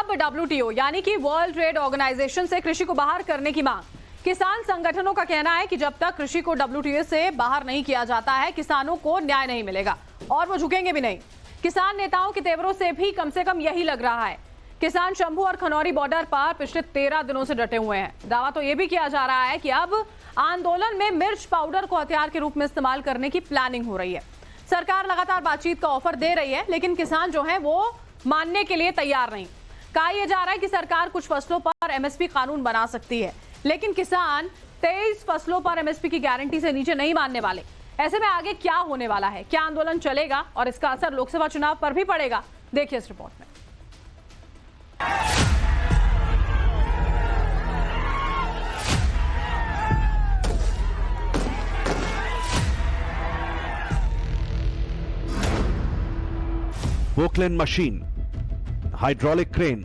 अब WTO यानी कि वर्ल्ड ट्रेड ऑर्गेनाइजेशन से कृषि को बाहर करने की मांग। किसान संगठनों का कहना है कि जब तक कृषि को WTO से बाहर नहीं किया जाता है, किसानों को न्याय नहीं मिलेगा और वो झुकेंगे भी नहीं। किसान नेताओं के तेवरों से भी कम से कम यही लग रहा है। किसान शंभू और खनौरी बॉर्डर पर पिछले 13 दिनों से डटे हुए हैं। दावा तो यह भी किया जा रहा है कि अब आंदोलन में मिर्च पाउडर को हथियार के रूप में इस्तेमाल करने की प्लानिंग हो रही है। सरकार लगातार बातचीत का ऑफर दे रही है, लेकिन किसान जो है वो मानने के लिए तैयार नहीं। कहा यह जा रहा है कि सरकार कुछ फसलों पर MSP कानून बना सकती है, लेकिन किसान 23 फसलों पर MSP की गारंटी से नीचे नहीं मानने वाले। ऐसे में आगे क्या होने वाला है? क्या आंदोलन चलेगा और इसका असर लोकसभा चुनाव पर भी पड़ेगा? देखिए इस रिपोर्ट में। Poclain machine, hydraulic crane,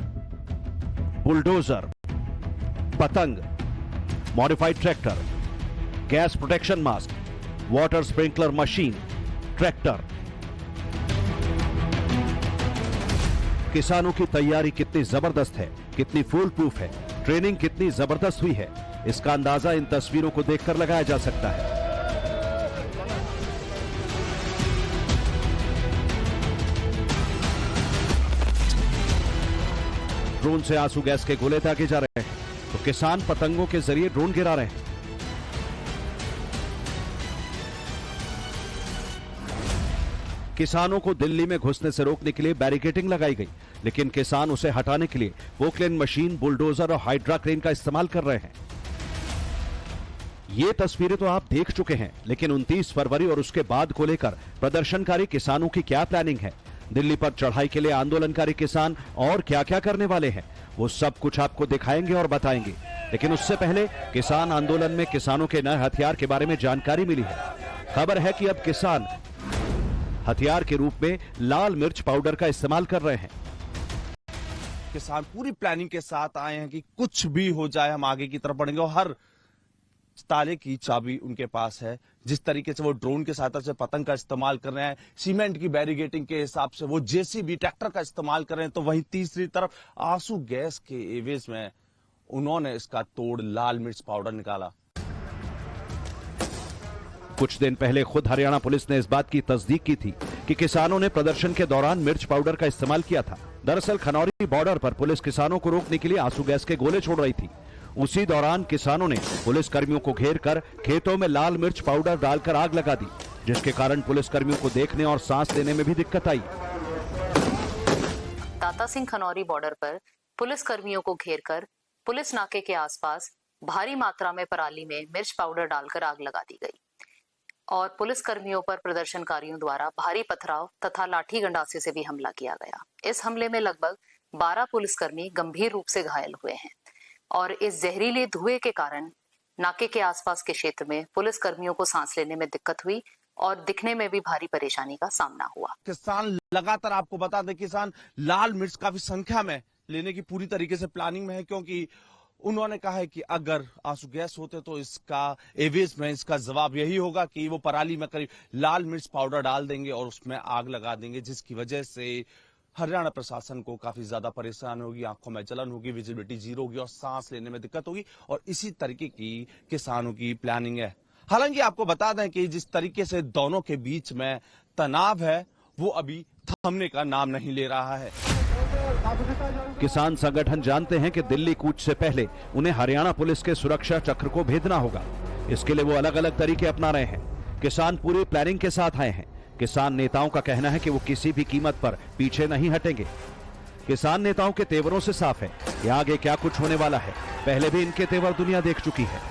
bulldozer, पतंग, modified tractor, gas protection mask, water sprinkler machine, tractor. किसानों की तैयारी कितनी जबरदस्त है, कितनी फूल प्रूफ है, ट्रेनिंग कितनी जबरदस्त हुई है, इसका अंदाजा इन तस्वीरों को देखकर लगाया जा सकता है। ड्रोन से आंसू गैस के गोले दागे जा रहे हैं, तो किसान पतंगों के जरिए ड्रोन गिरा रहे हैं। किसानों को दिल्ली में घुसने से रोकने के लिए बैरिकेडिंग लगाई गई, लेकिन किसान उसे हटाने के लिए पोकलैंड मशीन, बुलडोजर और हाइड्रा क्रेन का इस्तेमाल कर रहे हैं। ये तस्वीरें तो आप देख चुके हैं, लेकिन 29 फरवरी और उसके बाद को लेकर प्रदर्शनकारी किसानों की क्या प्लानिंग है? दिल्ली पर चढ़ाई के लिए आंदोलनकारी किसान और क्या क्या करने वाले हैं, वो सब कुछ आपको दिखाएंगे और बताएंगे। लेकिन उससे पहले किसान आंदोलन में किसानों के नए हथियार के बारे में जानकारी मिली है। खबर है कि अब किसान हथियार के रूप में लाल मिर्च पाउडर का इस्तेमाल कर रहे हैं। किसान पूरी प्लानिंग के साथ आए हैं कि कुछ भी हो जाए हम आगे की तरफ बढ़ेंगे, और हर ताले की चाबी उनके पास है। जिस तरीके से वो ड्रोन के सहायता से पतंग का इस्तेमाल कर रहे हैं, सीमेंट की बैरिगेटिंग के हिसाब से वो JCB ट्रैक्टर का इस्तेमाल कर रहे हैं, तो वहीं तीसरी तरफ आंसू गैस के एवज में उन्होंने इसका तोड़ लाल मिर्च पाउडर निकाला। कुछ दिन पहले खुद हरियाणा पुलिस ने इस बात की तस्दीक की थी कि किसानों ने प्रदर्शन के दौरान मिर्च पाउडर का इस्तेमाल किया था। दरअसल खनौरी बॉर्डर पर पुलिस किसानों को रोकने के लिए आंसू गैस के गोले छोड़ रही थी। उसी दौरान किसानों ने पुलिस कर्मियों को घेर कर खेतों में लाल मिर्च पाउडर डालकर आग लगा दी, जिसके कारण पुलिस कर्मियों को देखने और सांस लेने में भी दिक्कत आई। दाता सिंह खनौरी बॉर्डर पर पुलिस कर्मियों को घेरकर पुलिस नाके के आसपास भारी मात्रा में पराली में मिर्च पाउडर डालकर आग लगा दी गई और पुलिस कर्मियों पर प्रदर्शनकारियों द्वारा भारी पथराव तथा लाठी गंडासे से भी हमला किया गया। इस हमले में लगभग 12 पुलिसकर्मी गंभीर रूप से घायल हुए हैं और इस जहरीले धुएं के कारण नाके के आसपास के क्षेत्र में पुलिस कर्मियों को सांस लेने में दिक्कत हुई और दिखने में भी भारी परेशानी का सामना हुआ। किसान लगातार, आपको बता दें, किसान लाल मिर्च काफी संख्या में लेने की पूरी तरीके से प्लानिंग में है, क्योंकि उन्होंने कहा है कि अगर आंसू गैस होते तो इसका एवज में इसका जवाब यही होगा कि वो पराली में करीब लाल मिर्च पाउडर डाल देंगे और उसमें आग लगा देंगे, जिसकी वजह से हरियाणा प्रशासन को काफी ज्यादा परेशान होगी, आंखों में जलन होगी, विजिबिलिटी जीरो होगी और सांस लेने में दिक्कत होगी। और इसी तरीके की किसानों की प्लानिंग है। हालांकि आपको बता दें कि जिस तरीके से दोनों के बीच में तनाव है, वो अभी थमने का नाम नहीं ले रहा है। किसान संगठन जानते हैं कि दिल्ली कूच से पहले उन्हें हरियाणा पुलिस के सुरक्षा चक्र को भेदना होगा। इसके लिए वो अलग अलग तरीके अपना रहे हैं। किसान पूरी प्लानिंग के साथ आए हैं। किसान नेताओं का कहना है कि वो किसी भी कीमत पर पीछे नहीं हटेंगे। किसान नेताओं के तेवरों से साफ है कि आगे क्या कुछ होने वाला है। पहले भी इनके तेवर दुनिया देख चुकी है।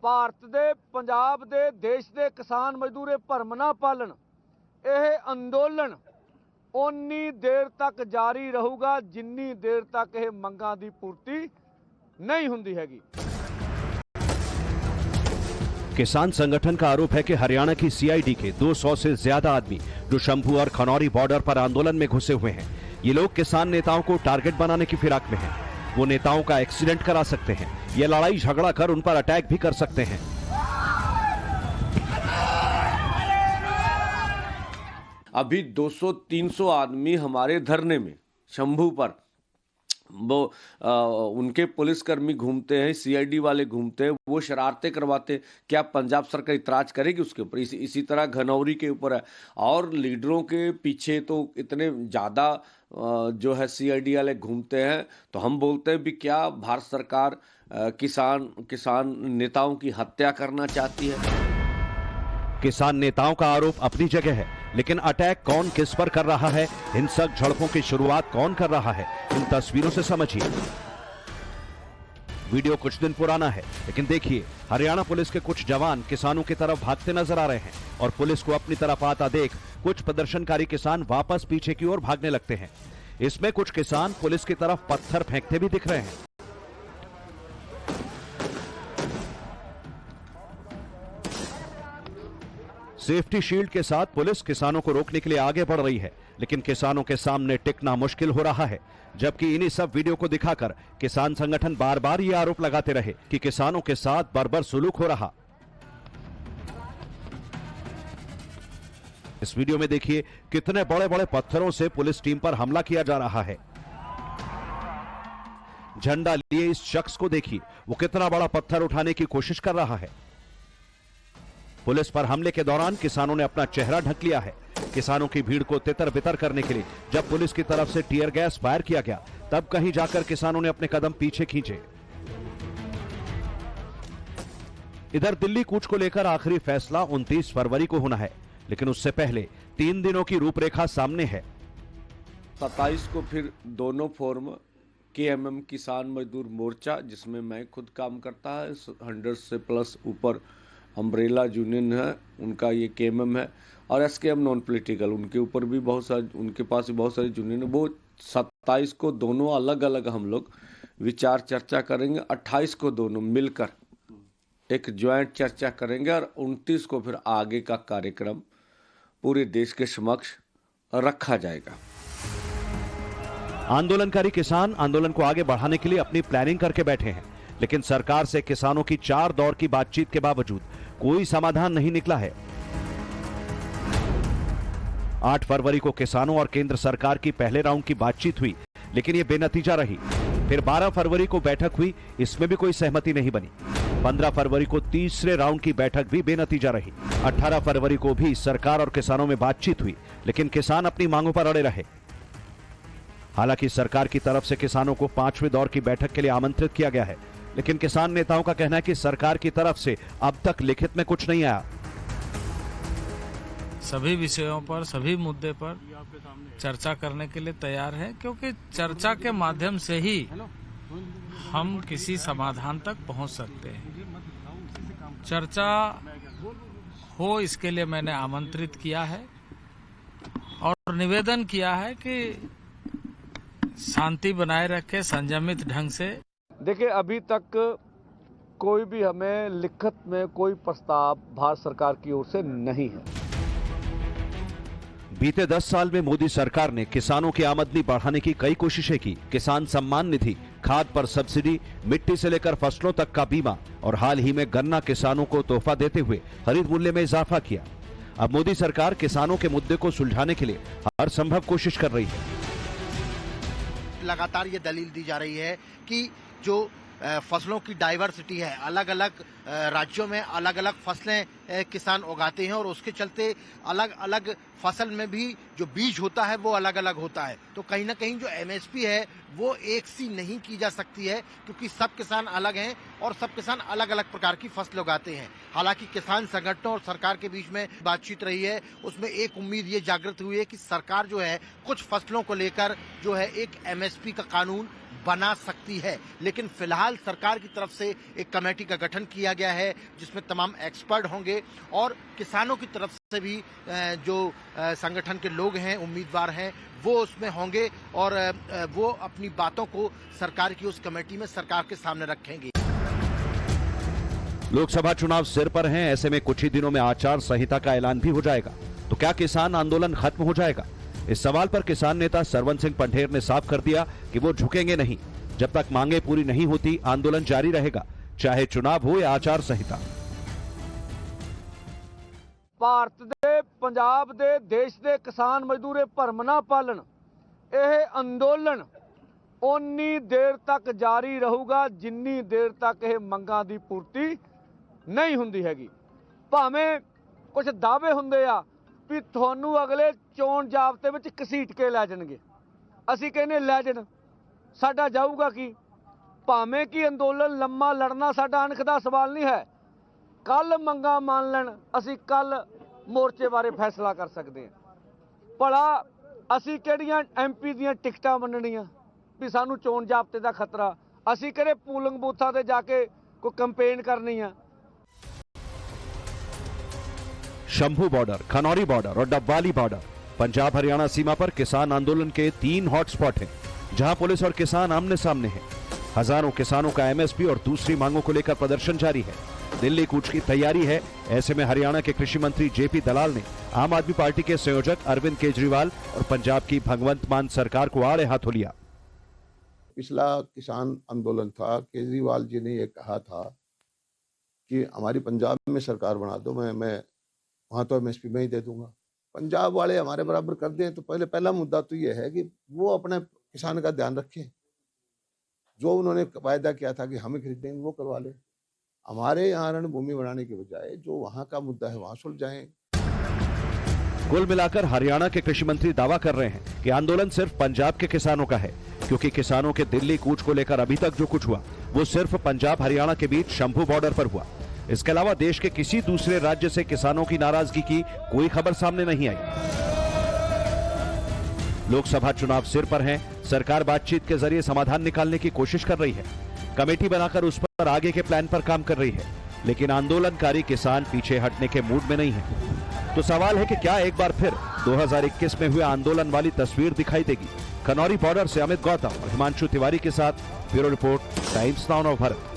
ਭਾਰਤ ਦੇ ਪੰਜਾਬ ਦੇ ਦੇਸ਼ ਦੇ ਕਿਸਾਨ ਮਜ਼ਦੂਰੇ ਭਰਮ ਨਾ ਪਾਲਣ। ਇਹ ਅੰਦੋਲਨ ਉਨੀ ਦੇਰ ਤੱਕ ਜਾਰੀ ਰਹੂਗਾ ਜਿੰਨੀ ਦੇਰ ਤੱਕ ਇਹ ਮੰਗਾਂ ਦੀ ਪੂਰਤੀ नहीं ਹੁੰਦੀ हैगी। किसान संगठन का आरोप है कि हरियाणा की CID के 200 से ज्यादा आदमी जो शंभू और खनौरी बॉर्डर पर आंदोलन में घुसे हुए हैं, ये लोग किसान नेताओं को टारगेट बनाने की फिराक में हैं। वो नेताओं का एक्सीडेंट करा सकते हैं, ये लड़ाई झगड़ा कर उन पर अटैक भी कर सकते हैं। अभी 200-300 आदमी हमारे धरने में शंभू पर वो उनके पुलिसकर्मी घूमते हैं, सीआईडी वाले घूमते हैं, वो शरारतें करवाते हैं। क्या पंजाब सरकार इतराज करेगी उसके ऊपर? इसी तरह घनौरी के ऊपर है, और लीडरों के पीछे तो इतने ज़्यादा जो है सीआईडी वाले घूमते हैं। तो हम बोलते हैं भी क्या भारत सरकार किसान नेताओं की हत्या करना चाहती है? किसान नेताओं का आरोप अपनी जगह है, लेकिन अटैक कौन किस पर कर रहा है, हिंसक झड़पों की शुरुआत कौन कर रहा है, इन तस्वीरों से समझिए। वीडियो कुछ दिन पुराना है, लेकिन देखिए हरियाणा पुलिस के कुछ जवान किसानों की तरफ भागते नजर आ रहे हैं और पुलिस को अपनी तरफ आता देख कुछ प्रदर्शनकारी किसान वापस पीछे की ओर भागने लगते हैं। इसमें कुछ किसान पुलिस की तरफ पत्थर फेंकते भी दिख रहे हैं। सेफ्टी शील्ड के साथ पुलिस किसानों को रोकने के लिए आगे बढ़ रही है, लेकिन किसानों के सामने टिकना मुश्किल हो रहा है, जबकि इन्हीं सब वीडियो को दिखाकर किसान संगठन बार बार ये आरोप लगाते रहे कि किसानों के साथ बर्बर सुलूक हो रहा। इस वीडियो में देखिए कितने बड़े बड़े पत्थरों से पुलिस टीम पर हमला किया जा रहा है। झंडा लिए इस शख्स को देखिए, वो कितना बड़ा पत्थर उठाने की कोशिश कर रहा है। पुलिस पर हमले के दौरान किसानों ने अपना चेहरा ढक लिया है। किसानों की भीड़ को तितर बितर करने के लिए जब पुलिस की तरफ से टीयर गैस फायर किया गया, तब कहीं जाकर किसानों ने अपने कदम पीछे खींचे। इधर दिल्ली कूच को लेकर आखिरी फैसला 29 फरवरी को होना है, लेकिन उससे पहले 3 दिनों की रूपरेखा सामने है। 27 को फिर दोनों फोरम KMM किसान मजदूर मोर्चा, जिसमें मैं खुद काम करता है, 100 से प्लस ऊपर अम्ब्रेला यूनियन है, उनका ये KMM है, और SKM नॉन पॉलिटिकल, उनके ऊपर भी बहुत सारे, उनके पास भी बहुत सारी यूनियन है। वो 27 को दोनों अलग अलग हम लोग विचार चर्चा करेंगे। 28 को दोनों मिलकर एक ज्वाइंट चर्चा करेंगे और 29 को फिर आगे का कार्यक्रम पूरे देश के समक्ष रखा जाएगा। आंदोलनकारी किसान आंदोलन को आगे बढ़ाने के लिए अपनी प्लानिंग करके बैठे हैं, लेकिन सरकार से किसानों की 4 दौर की बातचीत के बावजूद कोई समाधान नहीं निकला है। 8 फरवरी को किसानों और केंद्र सरकार की पहले राउंड की बातचीत हुई, लेकिन यह बेनतीजा रही। फिर 12 फरवरी को बैठक हुई, इसमें भी कोई सहमति नहीं बनी। 15 फरवरी को तीसरे राउंड की बैठक भी बेनतीजा रही। 18 फरवरी को भी सरकार और किसानों में बातचीत हुई, लेकिन किसान अपनी मांगों पर अड़े रहे। हालांकि सरकार की तरफ से किसानों को 5वें दौर की बैठक के लिए आमंत्रित किया गया है, लेकिन किसान नेताओं का कहना है कि सरकार की तरफ से अब तक लिखित में कुछ नहीं आया। सभी विषयों पर, सभी मुद्दे पर चर्चा करने के लिए तैयार है, क्योंकि चर्चा के माध्यम से ही हम किसी समाधान तक पहुंच सकते हैं। चर्चा हो, इसके लिए मैंने आमंत्रित किया है और निवेदन किया है कि शांति बनाए रखे, संयमित ढंग से। देखिए, अभी तक कोई भी हमें लिखित में कोई प्रस्ताव भारत सरकार की ओर से नहीं है। बीते 10 साल में मोदी सरकार ने किसानों की आमदनी बढ़ाने की कई कोशिशें की। किसान सम्मान निधि, खाद पर सब्सिडी, मिट्टी से लेकर फसलों तक का बीमा और हाल ही में गन्ना किसानों को तोहफा देते हुए खरीद मूल्य में इजाफा किया। अब मोदी सरकार किसानों के मुद्दे को सुलझाने के लिए हर संभव कोशिश कर रही है। लगातार ये दलील दी जा रही है कि जो फसलों की डाइवर्सिटी है, अलग अलग राज्यों में अलग अलग फसलें किसान उगाते हैं और उसके चलते अलग अलग फसल में भी जो बीज होता है वो अलग अलग होता है। तो कहीं ना कहीं जो MSP है वो एक सी नहीं की जा सकती है, क्योंकि सब किसान अलग हैं और सब किसान अलग अलग प्रकार की फसल उगाते हैं। हालांकि किसान संगठनों और सरकार के बीच में बातचीत रही है, उसमें एक उम्मीद ये जागृत हुई है कि सरकार जो है कुछ फसलों को लेकर जो है एक MSP का कानून बना सकती है। लेकिन फिलहाल सरकार की तरफ से एक कमेटी का गठन किया गया है, जिसमें तमाम एक्सपर्ट होंगे और किसानों की तरफ से भी जो संगठन के लोग हैं, उम्मीदवार हैं, वो उसमें होंगे और वो अपनी बातों को सरकार की उस कमेटी में सरकार के सामने रखेंगे। लोकसभा चुनाव सिर पर हैं, ऐसे में कुछ ही दिनों में आचार संहिता का ऐलान भी हो जाएगा। तो क्या किसान आंदोलन खत्म हो जाएगा? इस सवाल पर किसान नेता सरवन सिंह पंढेर ने साफ कर दिया कि वो झुकेंगे नहीं। जब तक मांगे पूरी नहीं होती, आंदोलन जारी रहेगा, चाहे चुनाव हो या आचार संहिता। ਭਾਰਤ ਦੇ ਦੇ ਪੰਜਾਬ ਦੇ ਦੇਸ਼ ਦੇ ਕਿਸਾਨ ਮਜ਼ਦੂਰ ਭਰਮ ਨਾ ਪਾਲਣ। ਇਹ ਅੰਦੋਲਨ ਉਨੀ ਦੇਰ ਤੱਕ ਜਾਰੀ ਰਹੂਗਾ ਜਿੰਨੀ ਦੇਰ ਤੱਕ ਇਹ ਮੰਗਾਂ ਦੀ ਪੂਰਤੀ ਨਹੀਂ ਹੁੰਦੀ ਹੈਗੀ। ਭਾਵੇਂ ਕੁਝ ਦਾਅਵੇ ਹੁੰਦੇ ਆ ਵੀ ਤੁਹਾਨੂੰ ਅਗਲੇ ਚੋਣ ਜਾਬਤੇ ਵਿੱਚ ਘਸੀਟ ਕੇ ਲੈ ਜਾਣਗੇ, ਅਸੀਂ ਕਹਿੰਦੇ ਲੈ ਜਾਣ, ਸਾਡਾ ਜਾਊਗਾ ਕੀ। ਭਾਵੇਂ ਕਿ ਅੰਦੋਲਨ ਲੰਮਾ ਲੜਨਾ ਸਾਡਾ ਅਣਖ ਦਾ ਸਵਾਲ ਨਹੀਂ ਹੈ। ਕੱਲ ਮੰਗਾਂ ਮੰਨ ਲੈਣ, ਅਸੀਂ ਕੱਲ ਮੋਰਚੇ ਬਾਰੇ ਫੈਸਲਾ ਕਰ ਸਕਦੇ ਹਾਂ। ਭਲਾ ਅਸੀਂ ਕਿਹੜੀਆਂ MP ਦੀਆਂ ਟਿਕਟਾਂ ਮੰਨਣੀਆਂ ਵੀ ਸਾਨੂੰ ਚੋਣ ਜਾਬਤੇ ਦਾ ਖਤਰਾ, ਅਸੀਂ ਕਿਹੜੇ ਪੂਲਿੰਗ ਬੂਥਾਂ ਤੇ ਜਾ ਕੇ ਕੋਈ ਕੰਪੇਨ करनी है। शंभू बॉर्डर, खनौरी बॉर्डर और डब्बाली बॉर्डर पंजाब हरियाणा सीमा पर किसान आंदोलन के 3 हॉटस्पॉट हैं, जहां पुलिस और किसान आमने सामने हैं। हजारों किसानों का MSP और दूसरी मांगों को लेकर प्रदर्शन जारी है। दिल्ली कूच की तैयारी है। ऐसे में हरियाणा के कृषि मंत्री JP दलाल ने आम आदमी पार्टी के संयोजक अरविंद केजरीवाल और पंजाब की भगवंत मान सरकार को आड़े हाथों लिया। पिछला किसान आंदोलन था, केजरीवाल जी ने ये कहा था कि हमारी पंजाब में सरकार बना दो, मैं वहां तो MSP में ही दे दूंगा। पंजाब वाले हमारे बराबर कर दें तो पहला मुद्दा तो ये है कि वो अपने किसान का ध्यान रखें। जो उन्होंने वायदा किया था कि हमें खरीदेंगे वो करवा ले। हमारे यहाँ रणभूमि बनाने के बजाय जो वहां का मुद्दा है वहां सुलझाएं। कुल मिलाकर हरियाणा के कृषि मंत्री दावा कर रहे हैं कि आंदोलन सिर्फ पंजाब के किसानों का है, क्योंकि किसानों के दिल्ली कूच को लेकर अभी तक जो कुछ हुआ वो सिर्फ पंजाब हरियाणा के बीच शंभू बॉर्डर पर हुआ। इसके अलावा देश के किसी दूसरे राज्य से किसानों की नाराजगी की कोई खबर सामने नहीं आई। लोकसभा चुनाव सिर पर हैं, सरकार बातचीत के जरिए समाधान निकालने की कोशिश कर रही है। कमेटी बनाकर उस पर आगे के प्लान पर काम कर रही है, लेकिन आंदोलनकारी किसान पीछे हटने के मूड में नहीं है। तो सवाल है कि क्या एक बार फिर 2021 में हुए आंदोलन वाली तस्वीर दिखाई देगी। खनौरी बॉर्डर से अमित गौतम और हिमांशु तिवारी के साथ bureau report, times now Bharat.